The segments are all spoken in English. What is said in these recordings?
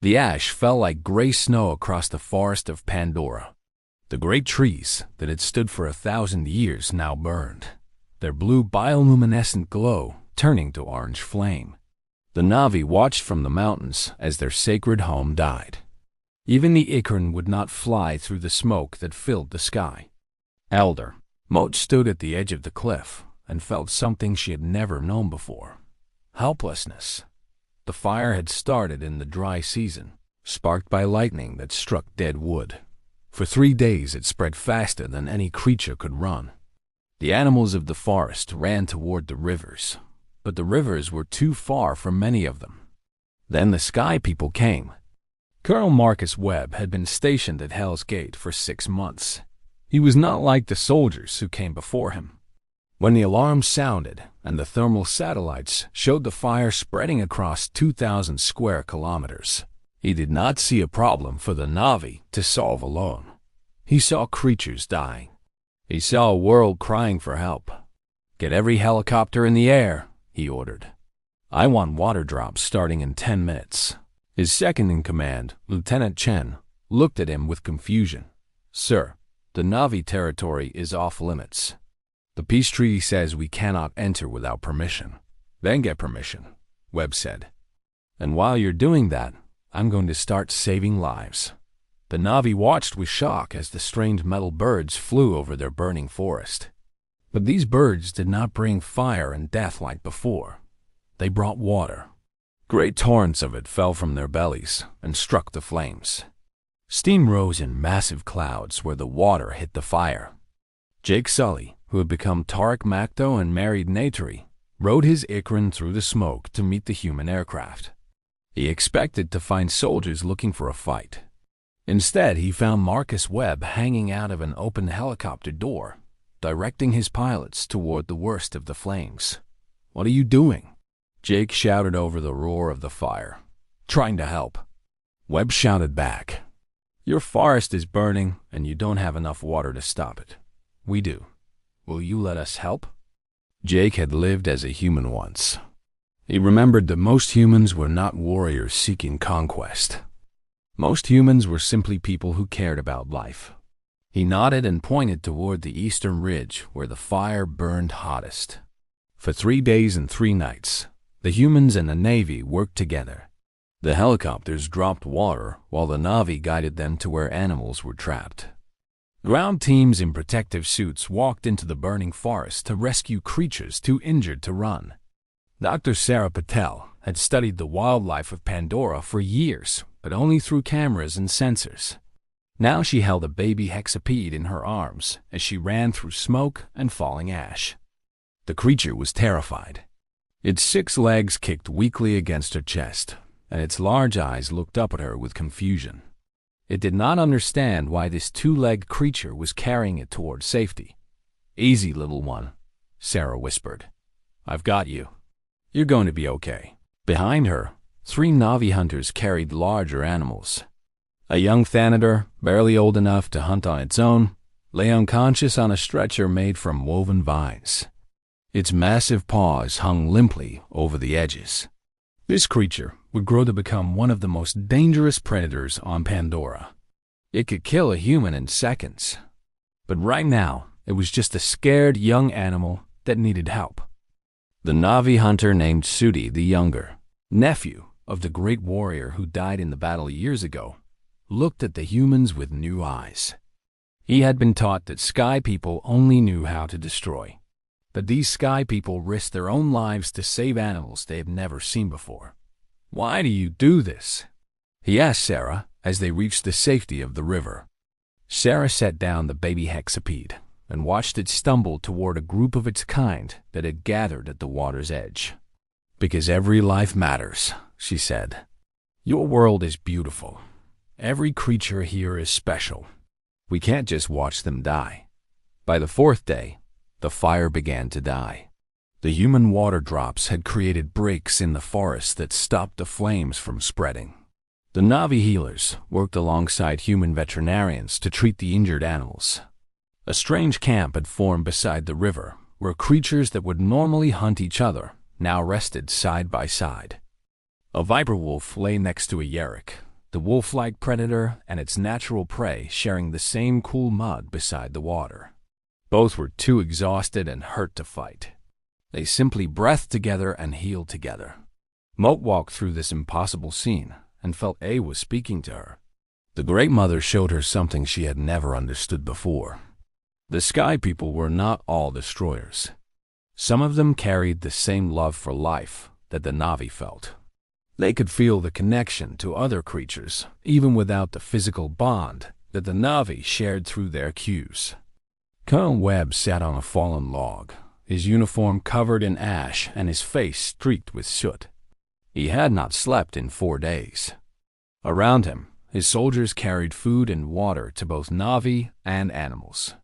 The ash fell like gray snow across the forest of Pandora. The great trees that had stood for 1,000 years now burned, their blue bioluminescent glow turning to orange flame. The Na'vi watched from the mountains as their sacred home died. Even the acorn would not fly through the smoke that filled the sky. Elder Moat stood at the edge of the cliff and felt something she had never known before. Helplessness. The fire had started in the dry season, sparked by lightning that struck dead wood. For 3 days it spread faster than any creature could run. The animals of the forest ran toward the rivers, but the rivers were too far for many of them. Then the Sky People came. Colonel Marcus Webb had been stationed at Hell's Gate for 6 months. He was not like the soldiers who came before him. When the alarm sounded and the thermal satellites showed the fire spreading across 2,000 square kilometers, he did not see a problem for the Na'vi to solve alone. He saw creatures dying. He saw a world crying for help. "Get every helicopter in the air," he ordered. "I want water drops starting in 10 minutes. His second-in-command, Lieutenant Chen, looked at him with confusion. "Sir, the Na'vi territory is off limits. The peace treaty says we cannot enter without permission." "Then get permission," Webb said. "And while you're doing that, I'm going to start saving lives." The Na'vi watched with shock as the strange metal birds flew over their burning forest. But these birds did not bring fire and death like before. They brought water. Great torrents of it fell from their bellies and struck the flames. Steam rose in massive clouds where the water hit the fire. Jake Sully, who had become Tarek Makto and married Natari, rode his Ikran through the smoke to meet the human aircraft. He expected to find soldiers looking for a fight. Instead, he found Marcus Webb hanging out of an open helicopter door, directing his pilots toward the worst of the flames. "What are you doing?" Jake shouted over the roar of the fire. "Trying to help." Webb shouted back, "Your forest is burning and you don't have enough water to stop it. We do. Will you let us help?" Jake had lived as a human once. He remembered that most humans were not warriors seeking conquest. Most humans were simply people who cared about life. He nodded and pointed toward the eastern ridge where the fire burned hottest. For 3 days and 3 nights, the humans and the Navy worked together. The helicopters dropped water while the Na'vi guided them to where animals were trapped. Ground teams in protective suits walked into the burning forest to rescue creatures too injured to run. Dr. Sarah Patel had studied the wildlife of Pandora for years, but only through cameras and sensors. Now she held a baby hexapede in her arms as she ran through smoke and falling ash. The creature was terrified. Its 6 legs kicked weakly against her chest, and its large eyes looked up at her with confusion. It did not understand why this 2-legged creature was carrying it toward safety. "Easy, little one," Sarah whispered. "I've got you. You're going to be okay." Behind her, 3 Na'vi hunters carried larger animals. A young Thanator, barely old enough to hunt on its own, lay unconscious on a stretcher made from woven vines. Its massive paws hung limply over the edges. This creature would grow to become one of the most dangerous predators on Pandora. It could kill a human in seconds. But right now, it was just a scared young animal that needed help. The Na'vi hunter named Sudi the Younger, nephew of the great warrior who died in the battle years ago, looked at the humans with new eyes. He had been taught that Sky People only knew how to destroy. But these Sky People risked their own lives to save animals they had never seen before. "Why do you do this?" he asked Sarah as they reached the safety of the river. Sarah set down the baby hexapede and watched it stumble toward a group of its kind that had gathered at the water's edge. "Because every life matters," she said. "Your world is beautiful. Every creature here is special. We can't just watch them die." By the 4th day, the fire began to die. The human water drops had created breaks in the forest that stopped the flames from spreading. The Na'vi healers worked alongside human veterinarians to treat the injured animals. A strange camp had formed beside the river, where creatures that would normally hunt each other now rested side by side. A viper wolf lay next to a yerrick, the wolf-like predator and its natural prey sharing the same cool mud beside the water. Both were too exhausted and hurt to fight. They simply breathed together and healed together. Moat walked through this impossible scene and felt A was speaking to her. The Great Mother showed her something she had never understood before. The Sky People were not all destroyers. Some of them carried the same love for life that the Na'vi felt. They could feel the connection to other creatures, even without the physical bond that the Na'vi shared through their cues. Colonel Webb sat on a fallen log, his uniform covered in ash and his face streaked with soot. He had not slept in 4 days. Around him, his soldiers carried food and water to both Na'vi and animals.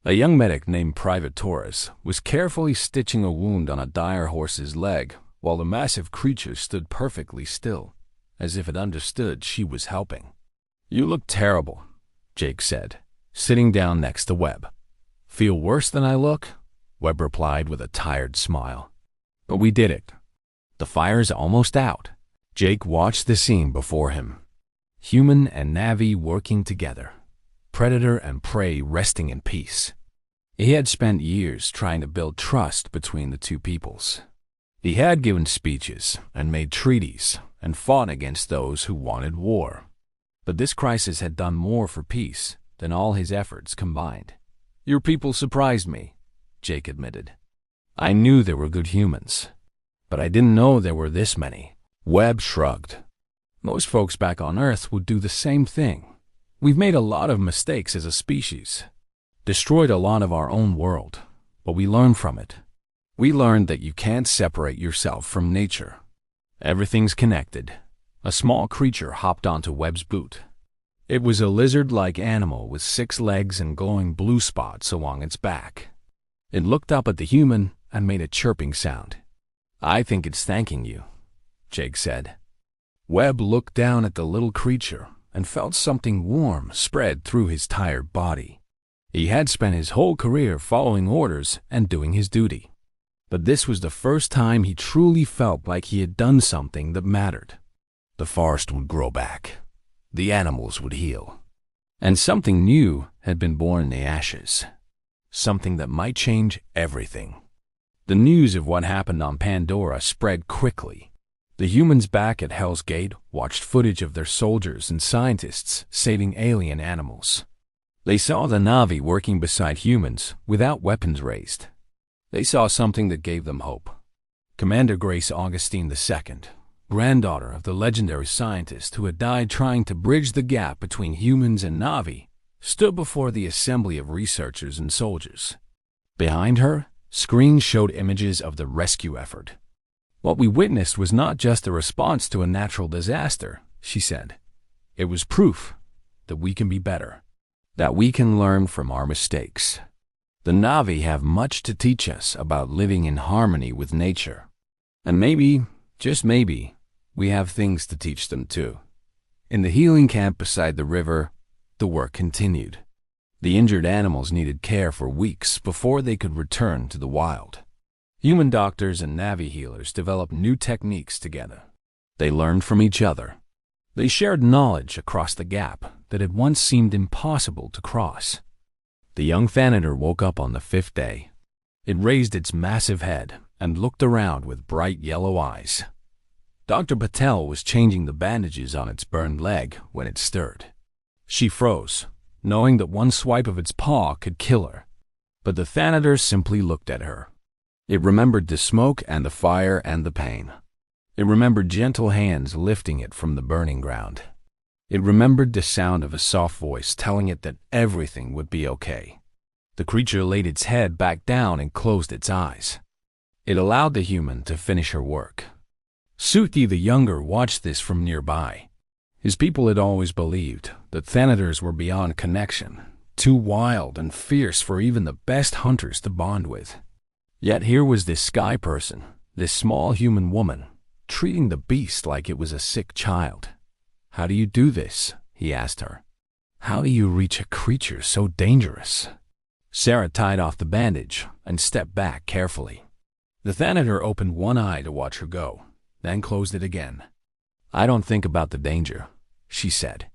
A young medic named Private Torres was carefully stitching a wound on a dire horse's leg while the massive creature stood perfectly still, as if it understood she was helping. "You look terrible," Jake said, sitting down next to Webb. "Feel worse than I look?" Webb replied with a tired smile. "But we did it. The fire's almost out." Jake watched the scene before him. Human and Na'vi working together. Predator and prey resting in peace. He had spent years trying to build trust between the two peoples. He had given speeches and made treaties and fought against those who wanted war. But this crisis had done more for peace than all his efforts combined. "Your people surprised me," Jake admitted. "I knew they were good humans, but I didn't know there were this many." Webb shrugged. "Most folks back on Earth would do the same thing. We've made a lot of mistakes as a species, destroyed a lot of our own world, but we learned from it. We learned that you can't separate yourself from nature. Everything's connected." A small creature hopped onto Webb's boot. It was a lizard-like animal with 6 legs and glowing blue spots along its back. It looked up at the human and made a chirping sound. "I think it's thanking you," Jake said. Webb looked down at the little creature and felt something warm spread through his tired body. He had spent his whole career following orders and doing his duty. But this was the first time he truly felt like he had done something that mattered. The forest would grow back. The animals would heal. And something new had been born in the ashes. Something that might change everything. The news of what happened on Pandora spread quickly. The humans back at Hell's Gate watched footage of their soldiers and scientists saving alien animals. They saw the Na'vi working beside humans without weapons raised. They saw something that gave them hope. Commander Grace Augustine II, granddaughter of the legendary scientist who had died trying to bridge the gap between humans and Na'vi, stood before the assembly of researchers and soldiers. Behind her, screens showed images of the rescue effort. "What we witnessed was not just a response to a natural disaster," she said. "It was proof that we can be better, that we can learn from our mistakes. The Na'vi have much to teach us about living in harmony with nature. And maybe, just maybe, we have things to teach them too." In the healing camp beside the river, the work continued. The injured animals needed care for weeks before they could return to the wild. Human doctors and Na'vi healers developed new techniques together. They learned from each other. They shared knowledge across the gap that had once seemed impossible to cross. The young Thanator woke up on the 5th day. It raised its massive head and looked around with bright yellow eyes. Dr. Patel was changing the bandages on its burned leg when it stirred. She froze, knowing that one swipe of its paw could kill her. But the Thanator simply looked at her. It remembered the smoke and the fire and the pain. It remembered gentle hands lifting it from the burning ground. It remembered the sound of a soft voice telling it that everything would be okay. The creature laid its head back down and closed its eyes. It allowed the human to finish her work. Suthi the Younger watched this from nearby. His people had always believed that Thanators were beyond connection, too wild and fierce for even the best hunters to bond with. Yet here was this sky person, this small human woman, treating the beast like it was a sick child. "How do you do this?" he asked her. "How do you reach a creature so dangerous?" Sarah tied off the bandage and stepped back carefully. The Thanator opened one eye to watch her go, then closed it again. "I don't think about the danger," she said.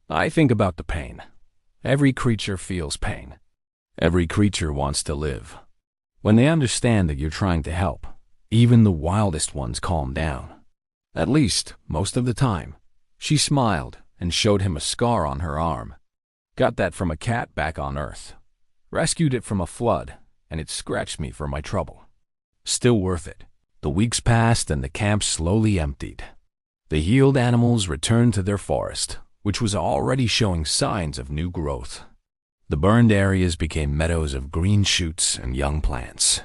I think about the pain. Every creature feels pain. Every creature wants to live. When they understand that you're trying to help, even the wildest ones calm down. At least, most of the time. She smiled and showed him a scar on her arm. Got that from a cat back on Earth. Rescued it from a flood, and it scratched me for my trouble. Still worth it. The weeks passed and the camp slowly emptied. The healed animals returned to their forest, which was already showing signs of new growth. The burned areas became meadows of green shoots and young plants.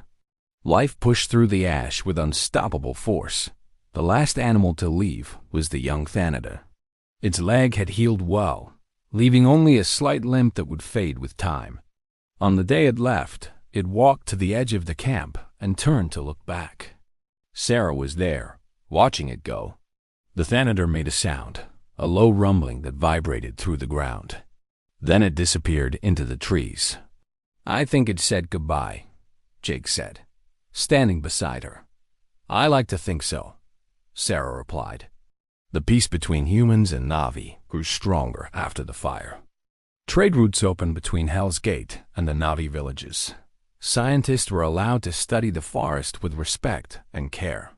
Life pushed through the ash with unstoppable force. The last animal to leave was the young Thanator. Its leg had healed well, leaving only a slight limp that would fade with time. On the day it left, it walked to the edge of the camp and turned to look back. Sarah was there, watching it go. The Thanator made a sound, a low rumbling that vibrated through the ground. Then it disappeared into the trees. I think it said goodbye, Jake said, standing beside her. I like to think so, Sarah replied. The peace between humans and Na'vi grew stronger after the fire. Trade routes opened between Hell's Gate and the Na'vi villages. Scientists were allowed to study the forest with respect and care.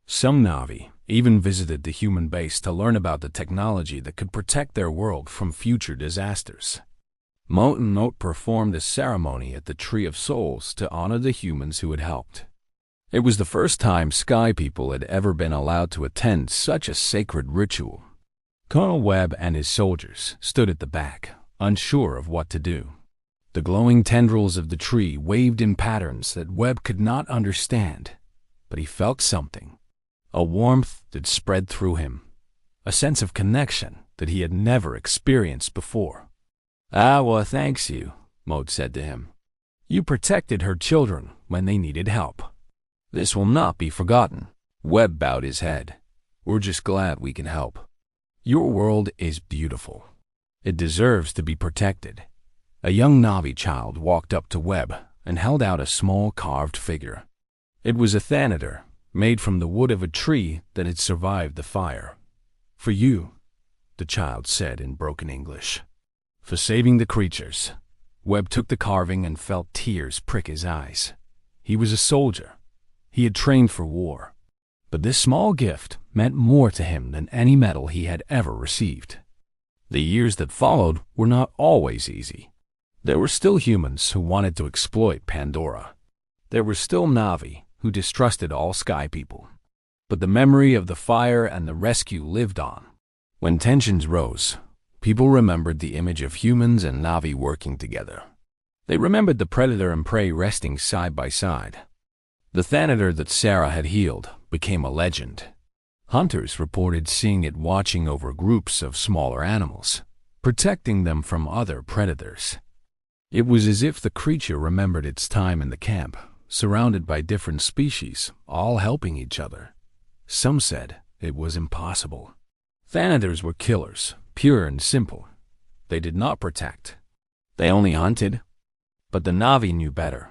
Some Na'vi even visited the human base to learn about the technology that could protect their world from future disasters. Moat and Note performed a ceremony at the Tree of Souls to honor the humans who had helped. It was the first time Sky People had ever been allowed to attend such a sacred ritual. Colonel Webb and his soldiers stood at the back, unsure of what to do. The glowing tendrils of the tree waved in patterns that Webb could not understand, but he felt something, a warmth that spread through him, a sense of connection that he had never experienced before. Well, thanks you, Moat said to him. You protected her children when they needed help. This will not be forgotten. Webb bowed his head. We're just glad we can help. Your world is beautiful. It deserves to be protected. A young Na'vi child walked up to Webb and held out a small carved figure. It was a Thanator, made from the wood of a tree that had survived the fire. For you, the child said in broken English. For saving the creatures. Webb took the carving and felt tears prick his eyes. He was a soldier. He had trained for war. But this small gift meant more to him than any medal he had ever received. The years that followed were not always easy. There were still humans who wanted to exploit Pandora. There were still Na'vi who distrusted all Sky People. But the memory of the fire and the rescue lived on. When tensions rose, people remembered the image of humans and Na'vi working together. They remembered the predator and prey resting side by side. The Thanator that Sarah had healed became a legend. Hunters reported seeing it watching over groups of smaller animals, protecting them from other predators. It was as if the creature remembered its time in the camp, surrounded by different species, all helping each other. Some said it was impossible. Thanators were killers, pure and simple. They did not protect. They only hunted. But the Na'vi knew better.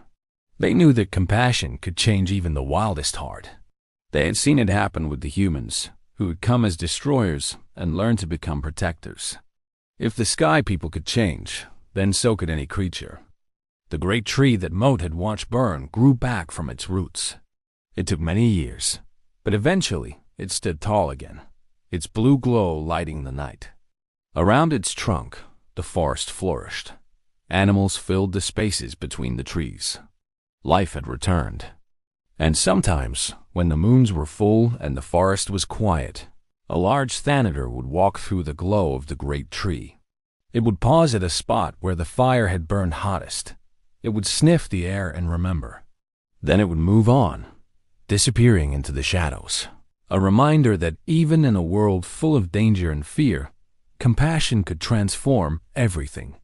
They knew that compassion could change even the wildest heart. They had seen it happen with the humans, who had come as destroyers and learned to become protectors. If the Sky People could change, then so could any creature. The great tree that Moat had watched burn grew back from its roots. It took many years, but eventually it stood tall again, its blue glow lighting the night. Around its trunk, the forest flourished. Animals filled the spaces between the trees. Life had returned. And sometimes, when the moons were full and the forest was quiet, a large Thanator would walk through the glow of the great tree. It would pause at a spot where the fire had burned hottest. It would sniff the air and remember. Then it would move on, disappearing into the shadows. A reminder that even in a world full of danger and fear, compassion could transform everything.